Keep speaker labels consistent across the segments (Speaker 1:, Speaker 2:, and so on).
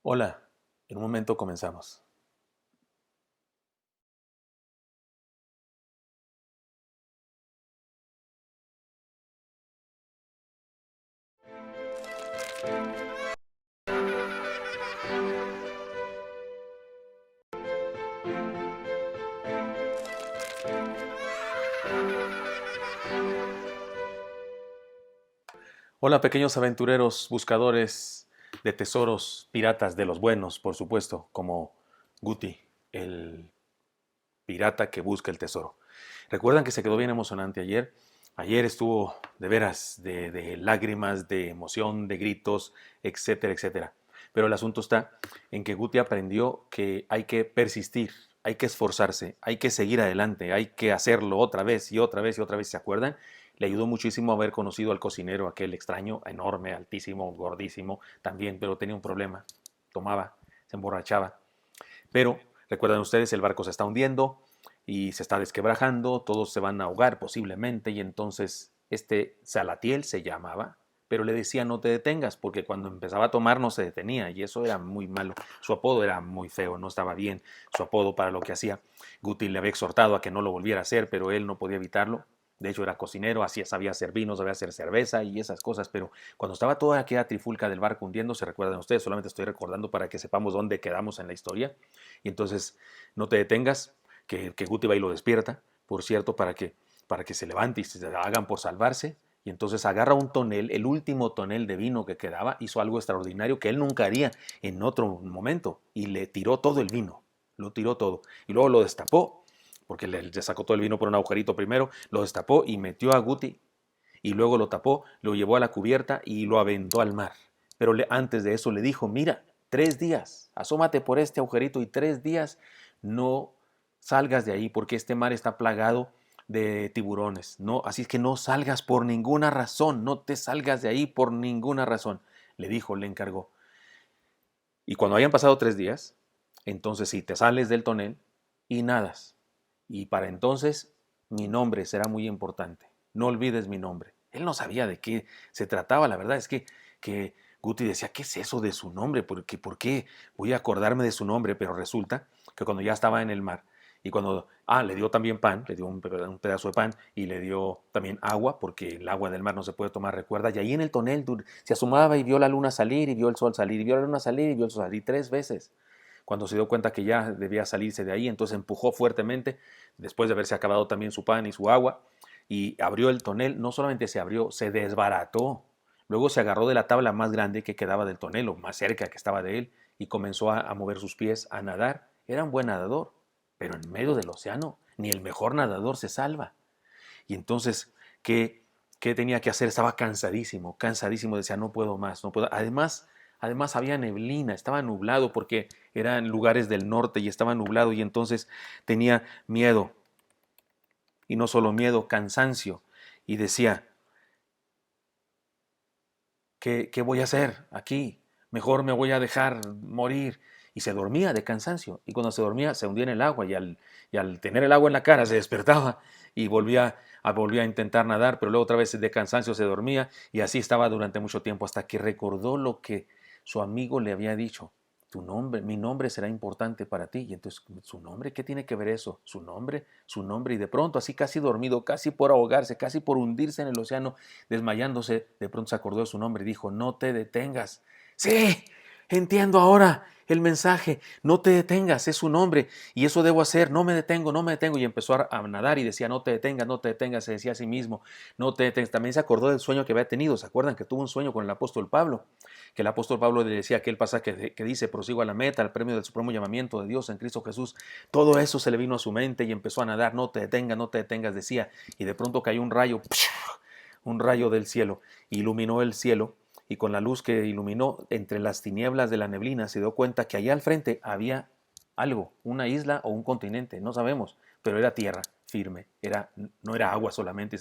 Speaker 1: Hola, en un momento comenzamos. Hola, pequeños aventureros, buscadores de tesoros, piratas de los buenos, por supuesto, como Guti, el pirata que busca el tesoro. ¿Recuerdan que se quedó bien emocionante ayer? Ayer estuvo de veras, de lágrimas, de emoción, de gritos, etcétera, etcétera. Pero el asunto está en que Guti aprendió que hay que persistir, hay que esforzarse, hay que seguir adelante, hay que hacerlo otra vez y otra vez y otra vez. ¿Se acuerdan? Le ayudó muchísimo haber conocido al cocinero, aquel extraño, enorme, altísimo, gordísimo también, pero tenía un problema. Tomaba, se emborrachaba. Pero, recuerdan ustedes, el barco se está hundiendo y se está desquebrajando, todos se van a ahogar posiblemente, y entonces este Salatiel se llamaba, pero le decía no te detengas, porque cuando empezaba a tomar no se detenía, y eso era muy malo. Su apodo era muy feo, no estaba bien su apodo para lo que hacía. Guti le había exhortado a que no lo volviera a hacer, pero él no podía evitarlo. De hecho, era cocinero, así sabía hacer vino, sabía hacer cerveza y esas cosas, pero cuando estaba toda aquella trifulca del barco hundiendo, se recuerdan ustedes, solamente estoy recordando para que sepamos dónde quedamos en la historia. Y entonces, no te detengas, que Guti va y lo despierta, por cierto, para que se levante y se hagan por salvarse. Y entonces agarra un tonel, el último tonel de vino que quedaba, hizo algo extraordinario que él nunca haría en otro momento, y le tiró todo el vino, lo tiró todo. Y luego lo destapó, porque le sacó todo el vino por un agujerito primero, lo destapó y metió a Guti, y luego lo tapó, lo llevó a la cubierta y lo aventó al mar. Pero antes de eso le dijo, mira, 3 días, asómate por este agujerito y 3 días no salgas de ahí porque este mar está plagado de tiburones. No, así es que no salgas por ninguna razón, no te salgas de ahí por ninguna razón. Le dijo, le encargó. Y cuando hayan pasado 3 días, entonces sí, te sales del tonel y nadas. Y para entonces mi nombre será muy importante. No olvides mi nombre. Él no sabía de qué se trataba. La verdad es que Guti decía, ¿qué es eso de su nombre? ¿Por qué voy a acordarme de su nombre? Pero resulta que cuando ya estaba en el mar y cuando, le dio también pan, le dio un pedazo de pan y le dio también agua, porque el agua del mar no se puede tomar, recuerda, y ahí en el tonel se asomaba y vio la luna salir y vio el sol salir y vio la luna salir y vio el sol salir 3 veces. Cuando se dio cuenta que ya debía salirse de ahí, entonces empujó fuertemente, después de haberse acabado también su pan y su agua, y abrió el tonel. No solamente se abrió, se desbarató. Luego se agarró de la tabla más grande que quedaba del tonel, o más cerca que estaba de él, y comenzó a mover sus pies, a nadar. Era un buen nadador, pero en medio del océano ni el mejor nadador se salva. Y entonces, ¿qué tenía que hacer? Estaba cansadísimo, cansadísimo, decía, no puedo más, no puedo. Además había neblina, estaba nublado porque eran lugares del norte y estaba nublado, y entonces tenía miedo, y no solo miedo, cansancio, y decía, ¿qué voy a hacer aquí? Mejor me voy a dejar morir. Y se dormía de cansancio. Y cuando se dormía, se hundía en el agua. Y al tener el agua en la cara, se despertaba y volvía a intentar nadar. Pero luego otra vez de cansancio se dormía. Y así estaba durante mucho tiempo, hasta que recordó lo que su amigo le había dicho. Mi nombre será importante para ti. Y entonces, ¿su nombre? ¿Qué tiene que ver eso? Su nombre, su nombre. Y de pronto, así casi dormido, casi por ahogarse, casi por hundirse en el océano, desmayándose, de pronto se acordó de su nombre y dijo, no te detengas. Sí, entiendo ahora el mensaje, no te detengas, es su nombre y eso debo hacer, no me detengo, no me detengo. Y empezó a nadar y decía, no te detengas, no te detengas, se decía a sí mismo, no te detengas. También se acordó del sueño que había tenido. ¿Se acuerdan que tuvo un sueño con el apóstol Pablo? Que el apóstol Pablo le decía aquel pasaje que dice, prosigo a la meta, al premio del supremo llamamiento de Dios en Cristo Jesús. Todo eso se le vino a su mente y empezó a nadar, no te detengas, no te detengas, decía. Y de pronto cayó un rayo del cielo, iluminó el cielo, y con la luz que iluminó entre las tinieblas de la neblina se dio cuenta que allá al frente había algo, una isla o un continente, no sabemos, pero era tierra firme, no era agua solamente,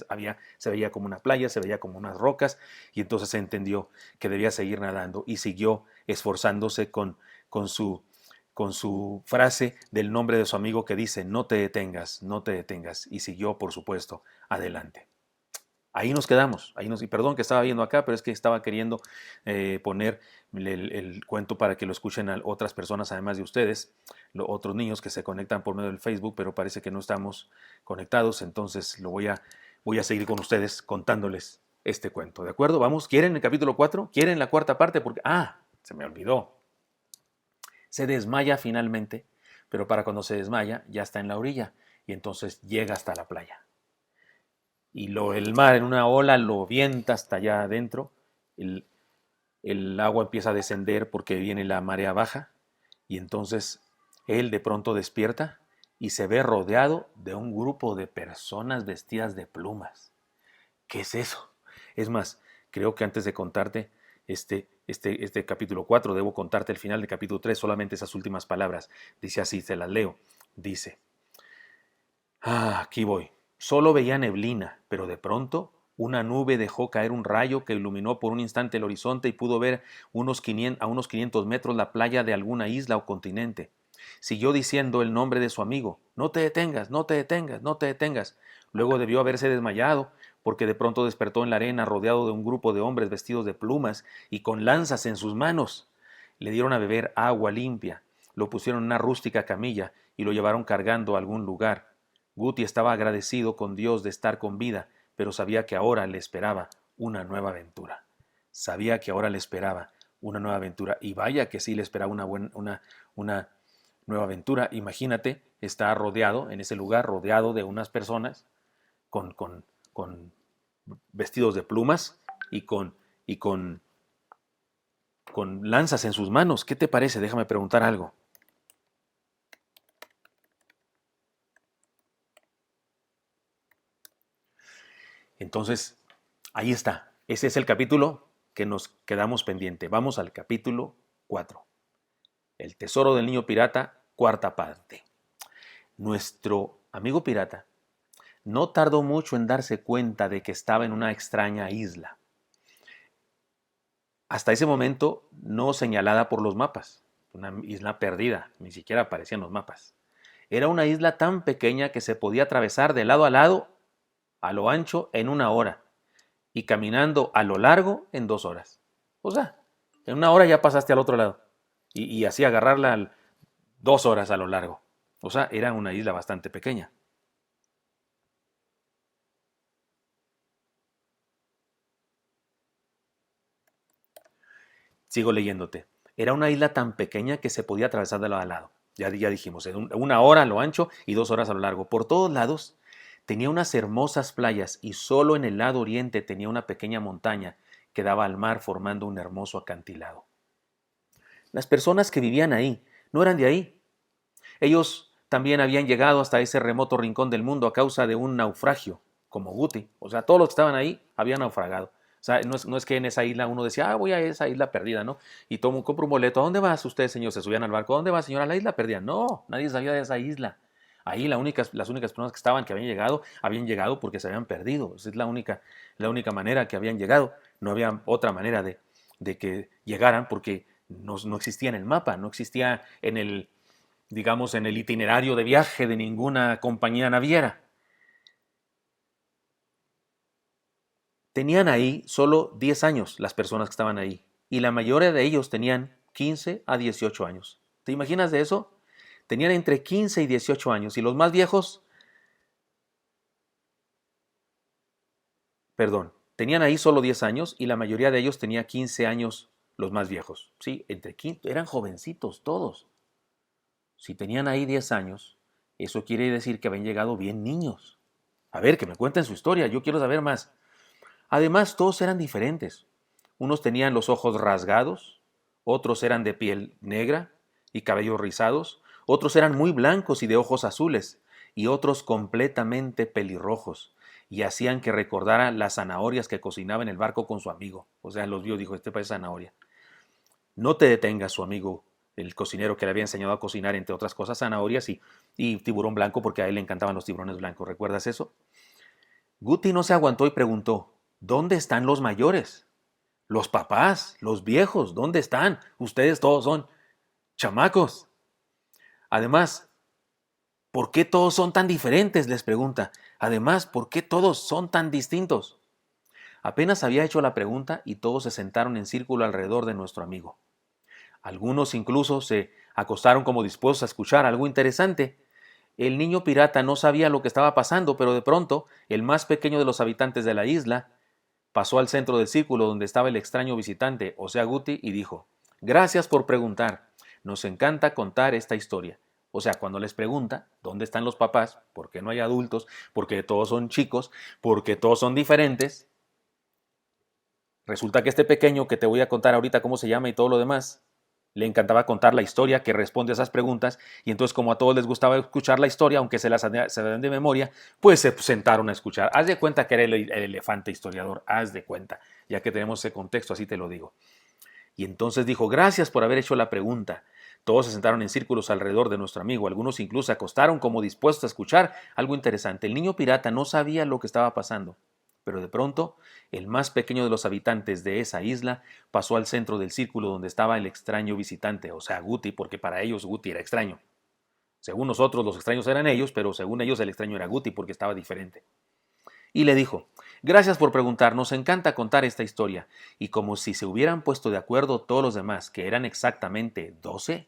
Speaker 1: se veía como una playa, se veía como unas rocas, y entonces se entendió que debía seguir nadando y siguió esforzándose con su frase del nombre de su amigo que dice, no te detengas, no te detengas, y siguió, por supuesto, adelante. Ahí nos quedamos, y perdón que estaba viendo acá, pero es que estaba queriendo poner el cuento para que lo escuchen a otras personas, además de ustedes, otros niños que se conectan por medio del Facebook, pero parece que no estamos conectados, entonces voy a seguir con ustedes contándoles este cuento, ¿de acuerdo? Vamos, ¿quieren el capítulo 4? ¿Quieren la cuarta parte? Porque, se me olvidó. Se desmaya finalmente, pero para cuando se desmaya ya está en la orilla y entonces llega hasta la playa. Y el mar en una ola lo vienta hasta allá adentro, el agua empieza a descender porque viene la marea baja y entonces él de pronto despierta y se ve rodeado de un grupo de personas vestidas de plumas. ¿Qué es eso? Es más, creo que antes de contarte este capítulo 4, debo contarte el final del capítulo 3, solamente esas últimas palabras. Dice así, se las leo. Dice, aquí voy. Solo veía neblina, pero de pronto una nube dejó caer un rayo que iluminó por un instante el horizonte y pudo ver a unos 500 metros la playa de alguna isla o continente. Siguió diciendo el nombre de su amigo. No te detengas, no te detengas, no te detengas. Luego debió haberse desmayado, porque de pronto despertó en la arena rodeado de un grupo de hombres vestidos de plumas y con lanzas en sus manos. Le dieron a beber agua limpia, lo pusieron en una rústica camilla y lo llevaron cargando a algún lugar. Guti estaba agradecido con Dios de estar con vida, pero sabía que ahora le esperaba una nueva aventura. Sabía que ahora le esperaba una nueva aventura. Y vaya que sí le esperaba una nueva aventura. Imagínate, está rodeado, en ese lugar, rodeado de unas personas con vestidos de plumas y con lanzas en sus manos. ¿Qué te parece? Déjame preguntar algo. Entonces, ahí está. Ese es el capítulo que nos quedamos pendiente. Vamos al capítulo 4. El tesoro del niño pirata, cuarta parte. Nuestro amigo pirata no tardó mucho en darse cuenta de que estaba en una extraña isla. Hasta ese momento no señalada por los mapas. Una isla perdida, ni siquiera aparecían los mapas. Era una isla tan pequeña que se podía atravesar de lado a lado, a lo ancho, en 1 hora. Y caminando a lo largo en 2 horas. O sea, en 1 hora ya pasaste al otro lado. Y así agarrarla 2 horas a lo largo. O sea, era una isla bastante pequeña. Sigo leyéndote. Era una isla tan pequeña que se podía atravesar de lado a lado. Ya dijimos, en 1 hora a lo ancho y 2 horas a lo largo. Por todos lados tenía unas hermosas playas y solo en el lado oriente tenía una pequeña montaña que daba al mar formando un hermoso acantilado. Las personas que vivían ahí no eran de ahí. Ellos también habían llegado hasta ese remoto rincón del mundo a causa de un naufragio, como Guti. O sea, todos los que estaban ahí habían naufragado. O sea, no es que en esa isla uno decía, voy a esa isla perdida, ¿no? Y compro un boleto. ¿A dónde vas usted, señor? Se subían al barco. ¿A dónde va, señor? A la isla perdida. No, nadie sabía de esa isla. Ahí las únicas personas que habían llegado porque se habían perdido. Esa es la única manera que habían llegado. No había otra manera de que llegaran porque no existía en el mapa, no existía digamos, en el itinerario de viaje de ninguna compañía naviera. Tenían ahí solo 10 años las personas que estaban ahí y la mayoría de ellos tenían 15 a 18 años. ¿Te imaginas de eso? Tenían entre 15 y 18 años y los más viejos, tenían ahí solo 10 años y la mayoría de ellos tenía 15 años los más viejos. Sí, eran jovencitos todos. Si tenían ahí 10 años, eso quiere decir que habían llegado bien niños. A ver, que me cuenten su historia, yo quiero saber más. Además, todos eran diferentes. Unos tenían los ojos rasgados, otros eran de piel negra y cabellos rizados, otros eran muy blancos y de ojos azules, y otros completamente pelirrojos, y hacían que recordara las zanahorias que cocinaba en el barco con su amigo. O sea, los vio, dijo, este parece zanahoria. No te detengas, su amigo, el cocinero que le había enseñado a cocinar, entre otras cosas, zanahorias y tiburón blanco, porque a él le encantaban los tiburones blancos. ¿Recuerdas eso? Guti no se aguantó y preguntó, ¿dónde están los mayores? Los papás, los viejos, ¿dónde están? Ustedes todos son chamacos. Además, ¿por qué todos son tan diferentes? Les pregunta. Además, ¿por qué todos son tan distintos? Apenas había hecho la pregunta y todos se sentaron en círculo alrededor de nuestro amigo. Algunos incluso se acostaron como dispuestos a escuchar algo interesante. El niño pirata no sabía lo que estaba pasando, pero de pronto el más pequeño de los habitantes de la isla pasó al centro del círculo donde estaba el extraño visitante, o sea Guti, y dijo: «Gracias por preguntar. Nos encanta contar esta historia». O sea, cuando les pregunta dónde están los papás, por qué no hay adultos, porque todos son chicos, porque todos son diferentes, resulta que este pequeño que te voy a contar ahorita cómo se llama y todo lo demás, le encantaba contar la historia que responde a esas preguntas, y entonces como a todos les gustaba escuchar la historia, aunque se den de memoria, pues se sentaron a escuchar. Haz de cuenta que era el elefante historiador, haz de cuenta, ya que tenemos ese contexto, así te lo digo. Y entonces dijo: «Gracias por haber hecho la pregunta». Todos se sentaron en círculos alrededor de nuestro amigo, algunos incluso se acostaron como dispuestos a escuchar algo interesante. El niño pirata no sabía lo que estaba pasando, pero de pronto el más pequeño de los habitantes de esa isla pasó al centro del círculo donde estaba el extraño visitante, o sea Guti, porque para ellos Guti era extraño. Según nosotros los extraños eran ellos, pero según ellos el extraño era Guti porque estaba diferente. Y le dijo: «Gracias por preguntar, nos encanta contar esta historia». Y como si se hubieran puesto de acuerdo todos los demás, que eran exactamente 12,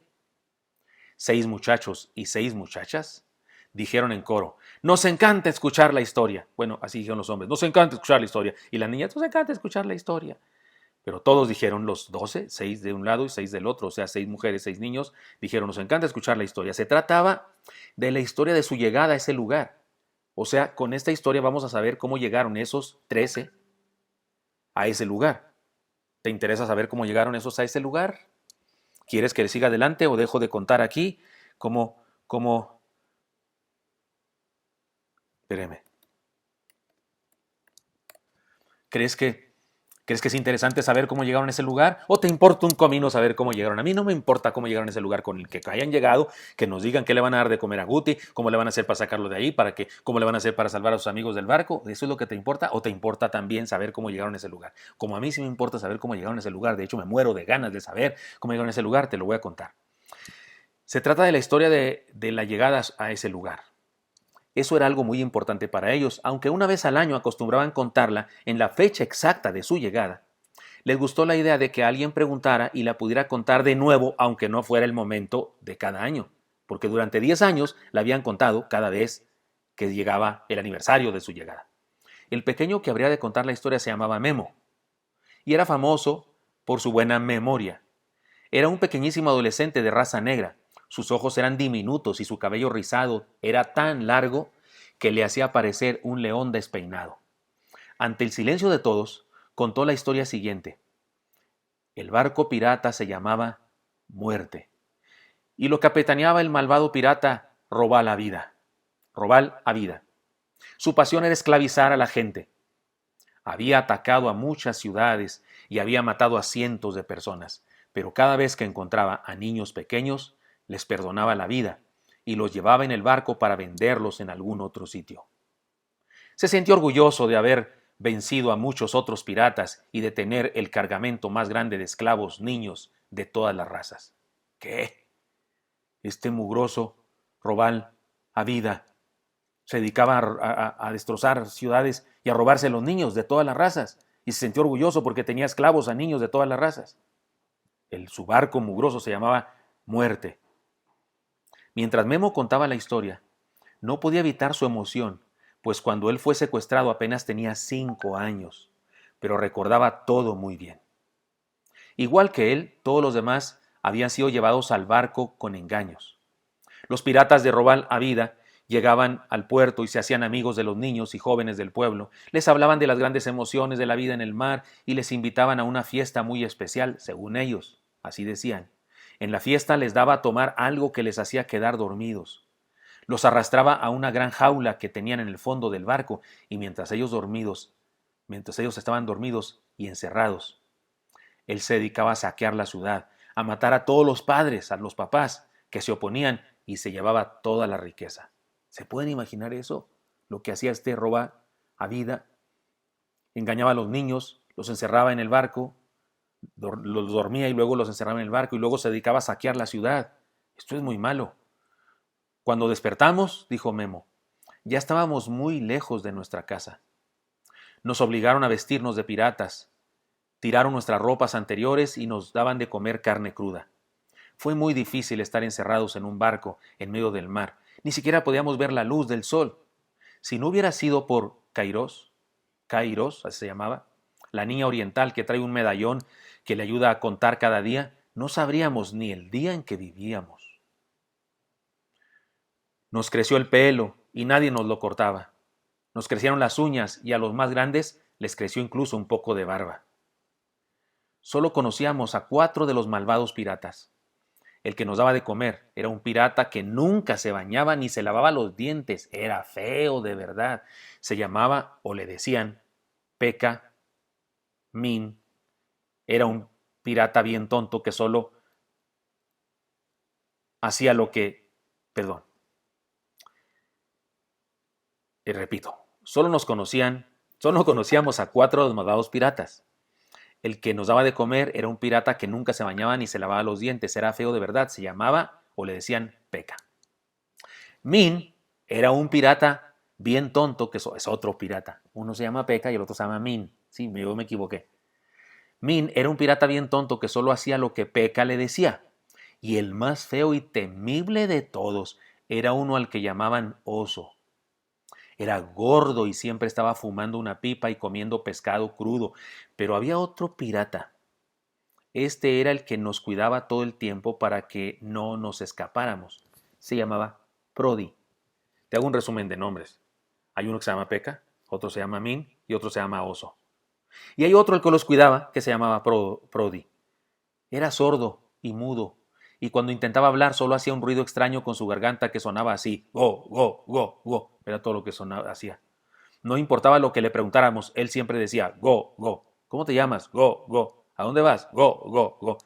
Speaker 1: 6 muchachos y 6 muchachas, dijeron en coro: «Nos encanta escuchar la historia». Bueno, así dijeron los hombres: «Nos encanta escuchar la historia». Y las niñas: «Nos encanta escuchar la historia». Pero todos dijeron, los 12, 6 de un lado y 6 del otro, o sea, 6 mujeres, 6 niños, dijeron: «Nos encanta escuchar la historia». Se trataba de la historia de su llegada a ese lugar. O sea, con esta historia vamos a saber cómo llegaron esos 13 a ese lugar. ¿Te interesa saber cómo llegaron esos a ese lugar? ¿Quieres que le siga adelante o dejo de contar aquí cómo? Espéreme. ¿Crees que es interesante saber cómo llegaron a ese lugar? ¿O te importa un comino saber cómo llegaron? A mí no me importa cómo llegaron a ese lugar, con el que hayan llegado, que nos digan qué le van a dar de comer a Guti, cómo le van a hacer para sacarlo de ahí, cómo le van a hacer para salvar a sus amigos del barco. ¿Eso es lo que te importa? ¿O te importa también saber cómo llegaron a ese lugar? Como a mí sí me importa saber cómo llegaron a ese lugar. De hecho, me muero de ganas de saber cómo llegaron a ese lugar. Te lo voy a contar. Se trata de la historia de la llegada a ese lugar. Eso era algo muy importante para ellos, aunque una vez al año acostumbraban contarla en la fecha exacta de su llegada. Les gustó la idea de que alguien preguntara y la pudiera contar de nuevo, aunque no fuera el momento de cada año, porque durante 10 años la habían contado cada vez que llegaba el aniversario de su llegada. El pequeño que habría de contar la historia se llamaba Memo, y era famoso por su buena memoria. Era un pequeñísimo adolescente de raza negra. Sus ojos eran diminutos y su cabello rizado era tan largo que le hacía parecer un león despeinado. Ante el silencio de todos, contó la historia siguiente. El barco pirata se llamaba Muerte, y lo capitaneaba el malvado pirata Robal Avida. Robal Avida. Su pasión era esclavizar a la gente. Había atacado a muchas ciudades y había matado a cientos de personas, pero cada vez que encontraba a niños pequeños, les perdonaba la vida y los llevaba en el barco para venderlos en algún otro sitio. Se sintió orgulloso de haber vencido a muchos otros piratas y de tener el cargamento más grande de esclavos niños de todas las razas. ¿Qué? Este mugroso Robal Avida se dedicaba a destrozar ciudades y a robarse a los niños de todas las razas, y se sintió orgulloso porque tenía esclavos a niños de todas las razas. Su barco mugroso se llamaba Muerte. Mientras Memo contaba la historia, no podía evitar su emoción, pues cuando él fue secuestrado apenas tenía 5 años, pero recordaba todo muy bien. Igual que él, todos los demás habían sido llevados al barco con engaños. Los piratas de Robal Avida llegaban al puerto y se hacían amigos de los niños y jóvenes del pueblo, les hablaban de las grandes emociones de la vida en el mar y les invitaban a una fiesta muy especial, según ellos, así decían. En la fiesta les daba a tomar algo que les hacía quedar dormidos. Los arrastraba a una gran jaula que tenían en el fondo del barco y mientras ellos estaban dormidos y encerrados, él se dedicaba a saquear la ciudad, a matar a todos los padres, a los papás que se oponían y se llevaba toda la riqueza. ¿Se pueden imaginar eso? Lo que hacía este Robal Avida. Engañaba a los niños, los encerraba en el barco, los dormía y luego los encerraba en el barco y luego se dedicaba a saquear la ciudad. Esto es muy malo. Cuando despertamos, dijo Memo, ya estábamos muy lejos de nuestra casa. Nos obligaron a vestirnos de piratas, tiraron nuestras ropas anteriores y nos daban de comer carne cruda. Fue muy difícil estar encerrados en un barco en medio del mar. Ni siquiera podíamos ver la luz del sol. Si no hubiera sido por Kairos, así se llamaba, la niña oriental que trae un medallón que le ayuda a contar cada día, no sabríamos ni el día en que vivíamos. Nos creció el pelo y nadie nos lo cortaba. Nos crecieron las uñas y a los más grandes les creció incluso un poco de barba. Solo conocíamos a 4 de los malvados piratas. El que nos daba de comer era un pirata que nunca se bañaba ni se lavaba los dientes. Era feo de verdad. Se llamaba, o le decían, Peka Min. Era un pirata bien tonto que solo hacía lo que... Perdón. Y repito, solo conocíamos a 4 de los malvados piratas. El que nos daba de comer era un pirata que nunca se bañaba ni se lavaba los dientes. Era feo de verdad. Se llamaba, o le decían, Peka. Min era un pirata bien tonto, que es otro pirata. Uno se llama Peka y el otro se llama Min. Sí, yo me equivoqué. Min era un pirata bien tonto que solo hacía lo que Peka le decía. Y el más feo y temible de todos era uno al que llamaban Oso. Era gordo y siempre estaba fumando una pipa y comiendo pescado crudo. Pero había otro pirata. Este era el que nos cuidaba todo el tiempo para que no nos escapáramos. Se llamaba Prodi. Te hago un resumen de nombres. Hay uno que se llama Peka, otro se llama Min y otro se llama Oso. Y hay otro el que los cuidaba que se llamaba Prodi. Era sordo y mudo. Y cuando intentaba hablar solo hacía un ruido extraño con su garganta que sonaba así. Go, go, go, go. Era todo lo que hacía. No importaba lo que le preguntáramos, él siempre decía go, go. ¿Cómo te llamas? Go, go. ¿A dónde vas? Go, go, go.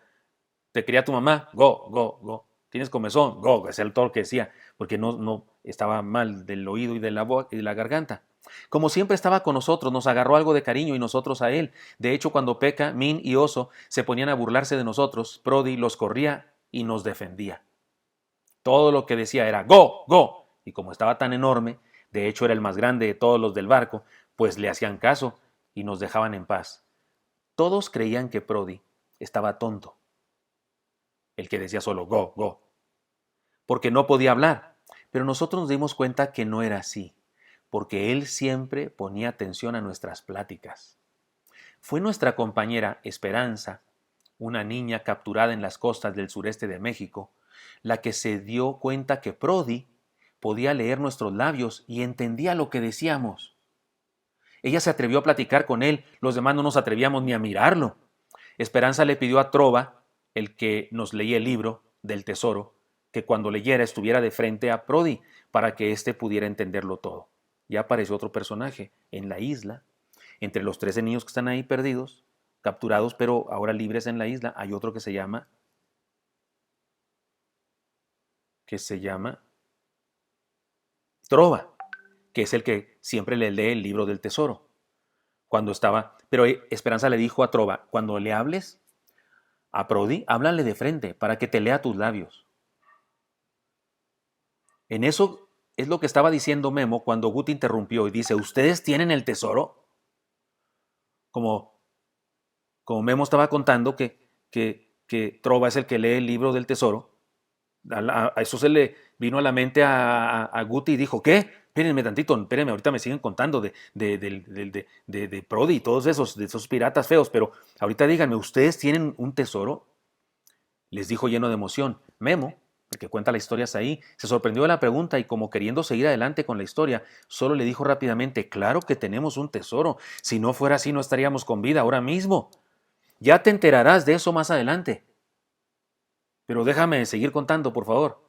Speaker 1: ¿Te quería tu mamá? Go, go, go. ¿Tienes comezón? Go, es todo lo que decía, porque no estaba mal del oído y de la garganta. Como siempre estaba con nosotros, nos agarró algo de cariño y nosotros a él. De hecho, cuando Peka, Min y Oso se ponían a burlarse de nosotros, Prodi los corría y nos defendía. Todo lo que decía era go, go. Y como estaba tan enorme, de hecho era el más grande de todos los del barco, pues le hacían caso y nos dejaban en paz. Todos creían que Prodi estaba tonto, el que decía solo go, go, porque no podía hablar. Pero nosotros nos dimos cuenta que no era así, porque él siempre ponía atención a nuestras pláticas. Fue nuestra compañera Esperanza, una niña capturada en las costas del sureste de México, la que se dio cuenta que Prodi podía leer nuestros labios y entendía lo que decíamos. Ella se atrevió a platicar con él, los demás no nos atrevíamos ni a mirarlo. Esperanza le pidió a Trova, el que nos leía el libro del tesoro, que cuando leyera estuviera de frente a Prodi para que éste pudiera entenderlo todo. Ya apareció otro personaje en la isla, entre los 13 niños que están ahí perdidos, capturados pero ahora libres en la isla, hay otro que se llama Trova, que es el que siempre le lee el libro del tesoro. Pero Esperanza le dijo a Trova, cuando le hables a Prodi, háblale de frente para que te lea tus labios. En eso es lo que estaba diciendo Memo cuando Guti interrumpió y dice, ¿ustedes tienen el tesoro? Como Memo estaba contando que Trova es el que lee el libro del tesoro, a eso se le vino a la mente a Guti y dijo, ¿qué? Espérenme tantito, espérenme, ahorita me siguen contando de Prodi y todos de esos piratas feos, pero ahorita díganme, ¿ustedes tienen un tesoro? Les dijo lleno de emoción. Memo, el que cuenta las historias ahí, se sorprendió de la pregunta y como queriendo seguir adelante con la historia, solo le dijo rápidamente, claro que tenemos un tesoro, si no fuera así no estaríamos con vida ahora mismo. Ya te enterarás de eso más adelante. Pero déjame seguir contando, por favor.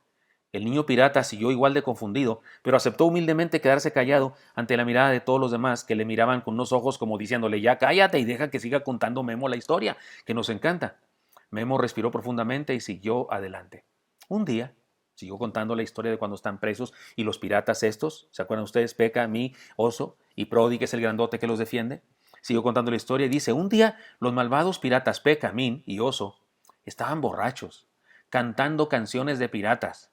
Speaker 1: El niño pirata siguió igual de confundido, pero aceptó humildemente quedarse callado ante la mirada de todos los demás que le miraban con unos ojos como diciéndole, ya cállate y deja que siga contando Memo la historia, que nos encanta. Memo respiró profundamente y siguió adelante. Un día, siguió contando la historia de cuando están presos y los piratas estos, ¿se acuerdan ustedes? Peka, Mi, Oso y Prodi, que es el grandote que los defiende. Siguió contando la historia y dice, un día los malvados piratas Peka, Min y Oso estaban borrachos, cantando canciones de piratas.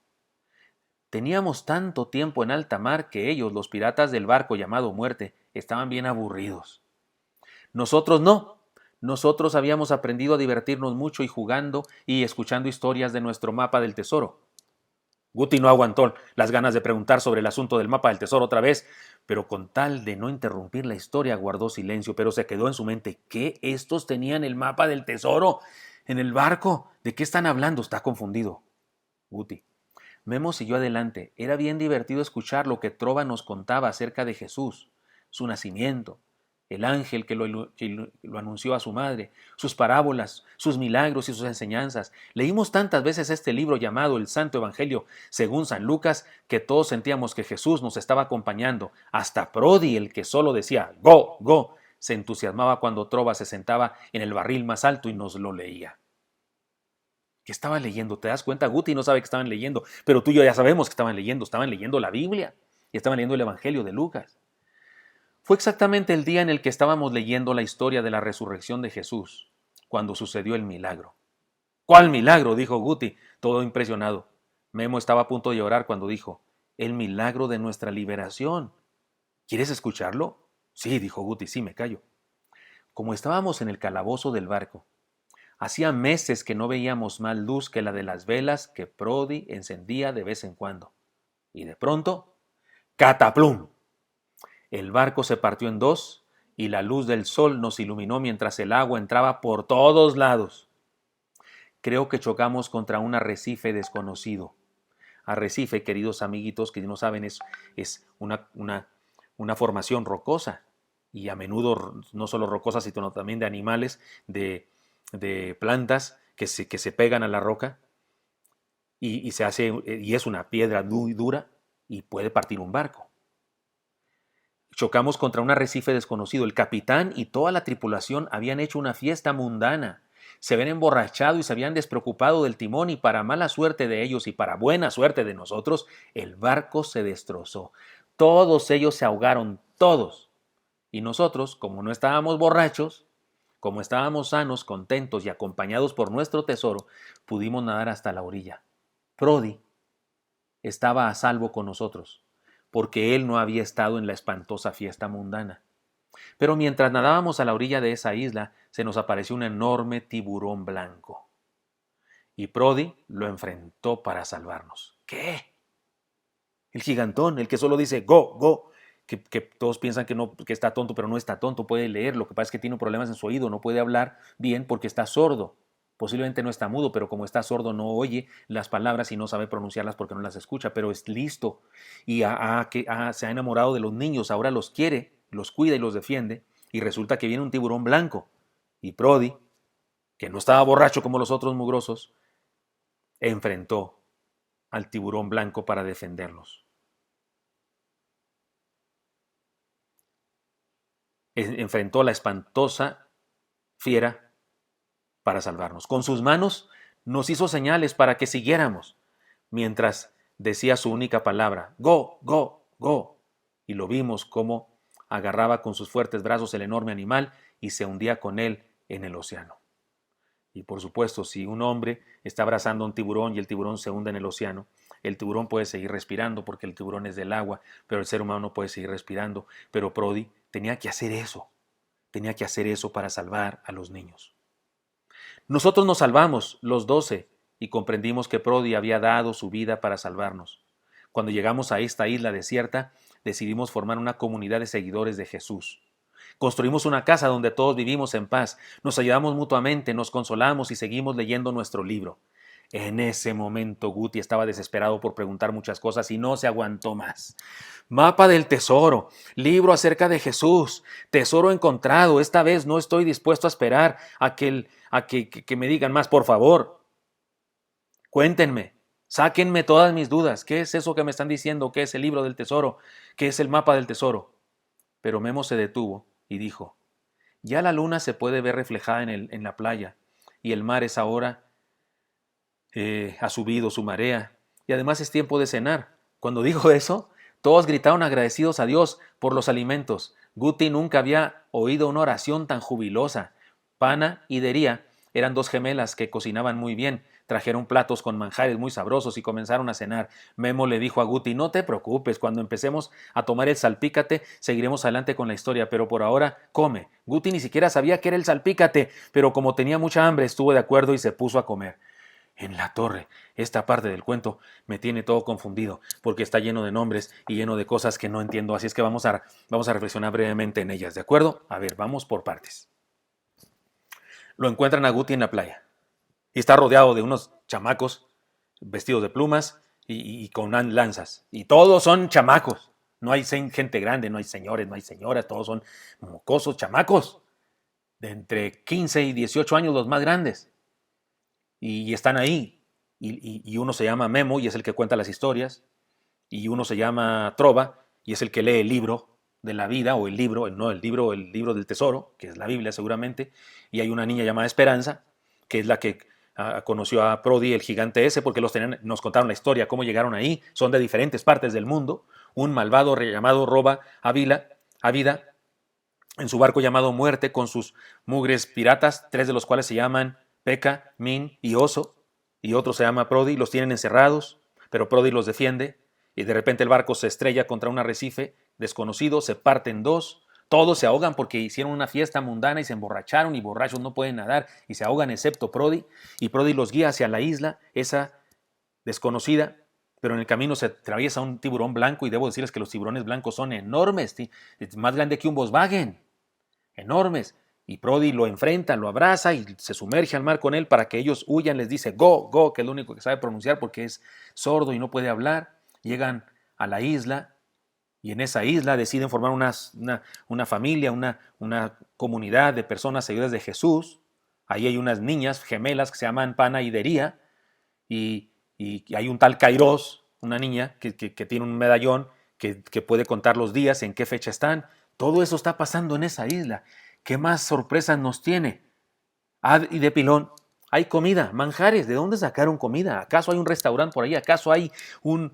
Speaker 1: Teníamos tanto tiempo en alta mar que ellos, los piratas del barco llamado Muerte, estaban bien aburridos. Nosotros no. Nosotros habíamos aprendido a divertirnos mucho y jugando y escuchando historias de nuestro mapa del tesoro. Guti no aguantó las ganas de preguntar sobre el asunto del mapa del tesoro otra vez, pero con tal de no interrumpir la historia guardó silencio, pero se quedó en su mente. ¿Qué? ¿Estos tenían el mapa del tesoro en el barco? ¿De qué están hablando? Está confundido Guti. Memo siguió adelante. Era bien divertido escuchar lo que Trova nos contaba acerca de Jesús, su nacimiento, el ángel que lo anunció a su madre, sus parábolas, sus milagros y sus enseñanzas. Leímos tantas veces este libro llamado El Santo Evangelio según San Lucas que todos sentíamos que Jesús nos estaba acompañando. Hasta Prodi, el que solo decía "Go, go", se entusiasmaba cuando Trova se sentaba en el barril más alto y nos lo leía. ¿Qué estaban leyendo? ¿Te das cuenta? Guti no sabe que estaban leyendo, pero tú y yo ya sabemos que estaban leyendo la Biblia y estaban leyendo el Evangelio de Lucas. Fue exactamente el día en el que estábamos leyendo la historia de la resurrección de Jesús, cuando sucedió el milagro. ¿Cuál milagro?, dijo Guti, todo impresionado. Memo estaba a punto de llorar cuando dijo, el milagro de nuestra liberación. ¿Quieres escucharlo? Sí, dijo Guti, sí, me callo. Como estábamos en el calabozo del barco, hacía meses que no veíamos más luz que la de las velas que Prodi encendía de vez en cuando. Y de pronto, ¡cataplum! El barco se partió en dos y la luz del sol nos iluminó mientras el agua entraba por todos lados. Creo que chocamos contra un arrecife desconocido. Arrecife, queridos amiguitos que no saben, es una formación rocosa y a menudo no solo rocosa, sino también de animales, de plantas que se pegan a la roca y es una piedra muy dura y puede partir un barco. Chocamos contra un arrecife desconocido. El capitán y toda la tripulación habían hecho una fiesta mundana. Se habían emborrachado y se habían despreocupado del timón y para mala suerte de ellos y para buena suerte de nosotros, el barco se destrozó. Todos ellos se ahogaron, todos. Y nosotros, como no estábamos borrachos, como estábamos sanos, contentos y acompañados por nuestro tesoro, pudimos nadar hasta la orilla. Prodi estaba a salvo con nosotros, porque él no había estado en la espantosa fiesta mundana. Pero mientras nadábamos a la orilla de esa isla, se nos apareció un enorme tiburón blanco. Y Prodi lo enfrentó para salvarnos. ¿Qué? El gigantón, el que solo dice go, go, que todos piensan que está tonto, pero no está tonto, puede leer. Lo que pasa es que tiene problemas en su oído, no puede hablar bien porque está sordo. Posiblemente no está mudo, pero como está sordo no oye las palabras y no sabe pronunciarlas porque no las escucha, pero es listo y se ha enamorado de los niños, ahora los quiere, los cuida y los defiende, y resulta que viene un tiburón blanco. Y Prodi, que no estaba borracho como los otros mugrosos, enfrentó al tiburón blanco para defenderlos. Enfrentó a la espantosa fiera para salvarnos. Con sus manos nos hizo señales para que siguiéramos, mientras decía su única palabra, go, go, go. Y lo vimos cómo agarraba con sus fuertes brazos el enorme animal y se hundía con él en el océano. Y por supuesto, si un hombre está abrazando a un tiburón y el tiburón se hunde en el océano, el tiburón puede seguir respirando porque el tiburón es del agua, pero el ser humano no puede seguir respirando. Pero Prodi tenía que hacer eso para salvar a los niños. Nosotros nos salvamos, los 12, y comprendimos que Prodi había dado su vida para salvarnos. Cuando llegamos a esta isla desierta, decidimos formar una comunidad de seguidores de Jesús. Construimos una casa donde todos vivimos en paz, nos ayudamos mutuamente, nos consolamos y seguimos leyendo nuestro libro. En ese momento Guti estaba desesperado por preguntar muchas cosas y no se aguantó más. Mapa del tesoro, libro acerca de Jesús, tesoro encontrado. Esta vez no estoy dispuesto a esperar a que me digan más, por favor. Cuéntenme, sáquenme todas mis dudas. ¿Qué es eso que me están diciendo? ¿Qué es el libro del tesoro? ¿Qué es el mapa del tesoro? Pero Memo se detuvo y dijo, ya la luna se puede ver reflejada en la playa y el mar es ahora ha subido su marea y además es tiempo de cenar. Cuando dijo eso, todos gritaron agradecidos a Dios por los alimentos. Guti nunca había oído una oración tan jubilosa. Pana y Dería Eran dos gemelas que cocinaban muy bien. Trajeron platos con manjares muy sabrosos y comenzaron a cenar. Memo le dijo a Guti: no te preocupes, cuando empecemos a tomar el salpícate, seguiremos adelante con la historia, pero por ahora come. Guti ni siquiera sabía qué era el salpícate, pero como tenía mucha hambre, estuvo de acuerdo y se puso a comer. En la torre, esta parte del cuento me tiene todo confundido, porque está lleno de nombres y lleno de cosas que no entiendo, así es que vamos a reflexionar brevemente en ellas, ¿de acuerdo? A ver, vamos por partes. Lo encuentran a Guti en la playa y está rodeado de unos chamacos vestidos de plumas y con lanzas, y todos son chamacos. No hay gente grande, no hay señores, no hay señoras, todos son mocosos, chamacos, de entre 15 y 18 años los más grandes. Y están ahí. Y uno se llama Memo y es el que cuenta las historias. Y uno se llama Trova y es el que lee el libro de la vida, o el libro, no el libro del tesoro, que es la Biblia seguramente. Y hay una niña llamada Esperanza, que es la que conoció a Prodi, el gigante ese, porque nos contaron la historia, cómo llegaron ahí. Son de diferentes partes del mundo. Un malvado llamado Roba Ávila, en su barco llamado Muerte, con sus mugres piratas, 3 de los cuales se llaman Peca, Min y Oso, y otro se llama Prodi. Los tienen encerrados, pero Prodi los defiende, y de repente el barco se estrella contra un arrecife desconocido, se parte en dos, todos se ahogan porque hicieron una fiesta mundana y se emborracharon, y borrachos no pueden nadar y se ahogan excepto Prodi, y Prodi los guía hacia la isla, esa desconocida, pero en el camino se atraviesa un tiburón blanco, y debo decirles que los tiburones blancos son enormes, es más grande que un Volkswagen, enormes. Y Prodi lo enfrenta, lo abraza y se sumerge al mar con él para que ellos huyan. Les dice go, go, que es lo único que sabe pronunciar porque es sordo y no puede hablar. Llegan a la isla y en esa isla deciden formar una familia, una comunidad de personas seguidas de Jesús. Ahí hay unas niñas gemelas que se llaman Pana y Dería, y hay un tal Kairos, una niña que tiene un medallón que puede contar los días, en qué fecha están. Todo eso está pasando en esa isla. ¿Qué más sorpresas nos tiene? Y de pilón, hay comida, manjares. ¿De dónde sacaron comida? ¿Acaso hay un restaurante por ahí? ¿Acaso hay un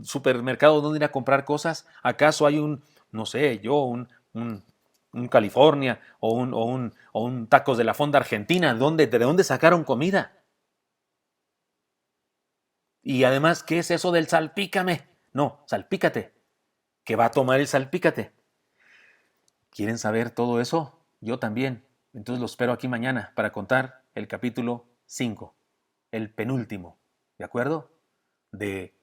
Speaker 1: supermercado donde ir a comprar cosas? ¿Acaso hay no sé, un California o un Tacos de la Fonda Argentina? ¿De dónde sacaron comida? Y además, ¿qué es eso del salpícame? No, salpícate. ¿Qué va a tomar el salpícate? ¿Quieren saber todo eso? Yo también. Entonces los espero aquí mañana para contar el capítulo 5, el penúltimo, ¿de acuerdo? De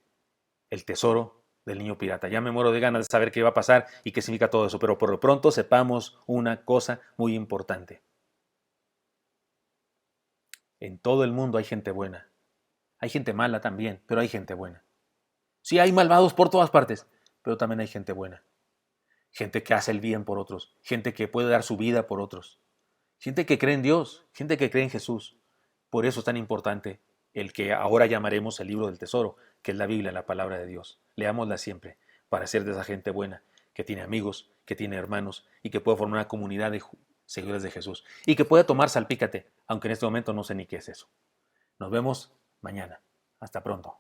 Speaker 1: El tesoro del niño pirata. Ya me muero de ganas de saber qué va a pasar y qué significa todo eso, pero por lo pronto sepamos una cosa muy importante. En todo el mundo hay gente buena. Hay gente mala también, pero hay gente buena. Sí, hay malvados por todas partes, pero también hay gente buena. Gente que hace el bien por otros, gente que puede dar su vida por otros, gente que cree en Dios, gente que cree en Jesús. Por eso es tan importante el que ahora llamaremos el libro del tesoro, que es la Biblia, la palabra de Dios. Leámosla siempre para ser de esa gente buena, que tiene amigos, que tiene hermanos y que puede formar una comunidad de seguidores de Jesús y que puede tomar salpícate, aunque en este momento no sé ni qué es eso. Nos vemos mañana. Hasta pronto.